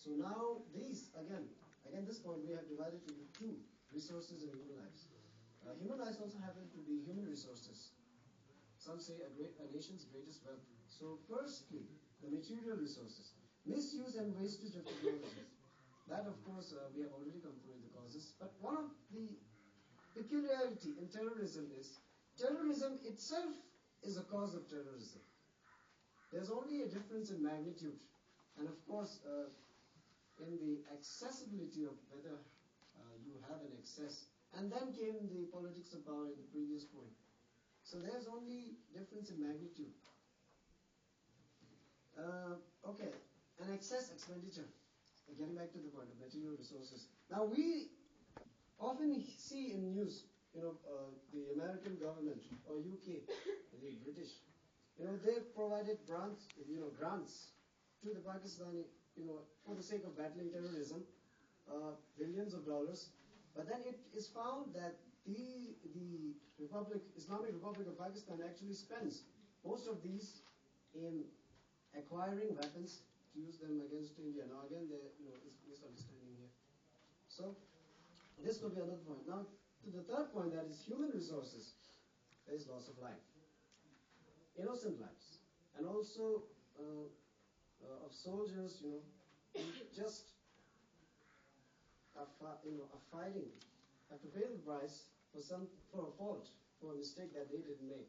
So now these, again this point we have divided into two: resources and human lives. Human lives also happen to be human resources. Some say a nation's greatest wealth. So firstly, the material resources. Misuse and wastage of technology. That, of course, we have already come through in the causes. But one of the peculiarity in terrorism is, terrorism itself is a cause of terrorism. There's only a difference in magnitude. And of course, in the accessibility of whether you have an access. And then came the politics of power in the previous point. So there's only difference in magnitude. Okay, an excess expenditure. Getting back to the point of material resources. Now we often see in news, the American government or UK, the British, they've provided grants to the Pakistani, for the sake of battling terrorism, billions of dollars. But then it is found that the Islamic Republic of Pakistan actually spends most of these in acquiring weapons to use them against India. Now again, there is misunderstanding here. So this will be another point. Now to the third point, that is human resources. There is loss of life, innocent lives, and also of soldiers, who just are fighting, have to pay the price for a fault, for a mistake that they didn't make.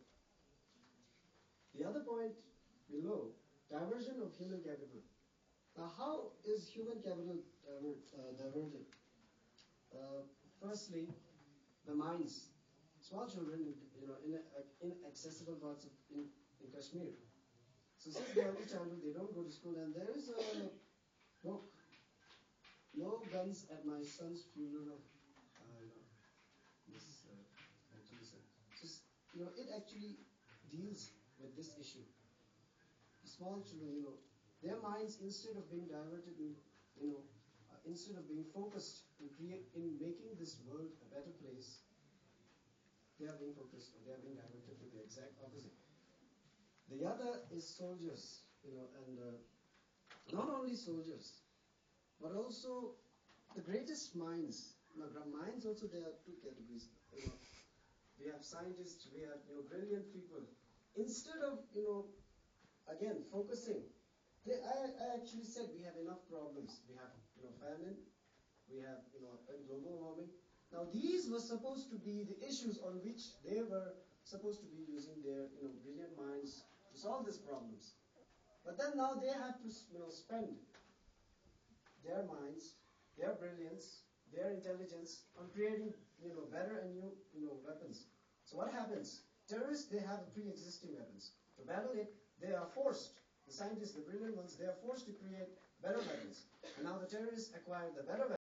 The other point below, diversion of human capital. Now, how is human capital diverted? Firstly, the minds. Small children, in inaccessible parts of in Kashmir. So since they are early childhood, they don't go to school, and there is a book, "No Guns at My Son's Funeral." This actually said. So, it actually deals with this issue. Small children, their minds, instead of being diverted, instead of being focused in making this world a better place, they are being focused, or they are being diverted to the exact opposite. The other is soldiers, and not only soldiers, but also the greatest minds. Now, minds also, there are two categories. We have scientists, we have brilliant people. Instead of again focusing, I actually said we have enough problems. We have famine, we have global warming. Now these were supposed to be the issues on which they were supposed to be using their brilliant minds to solve these problems. But then now they have to spend their minds, their brilliance, their intelligence on creating better and new weapons. So what happens? Terrorists, they have pre-existing weapons. To battle it, they are forced. The scientists, the brilliant ones, they are forced to create better weapons. And now the terrorists acquire the better weapons.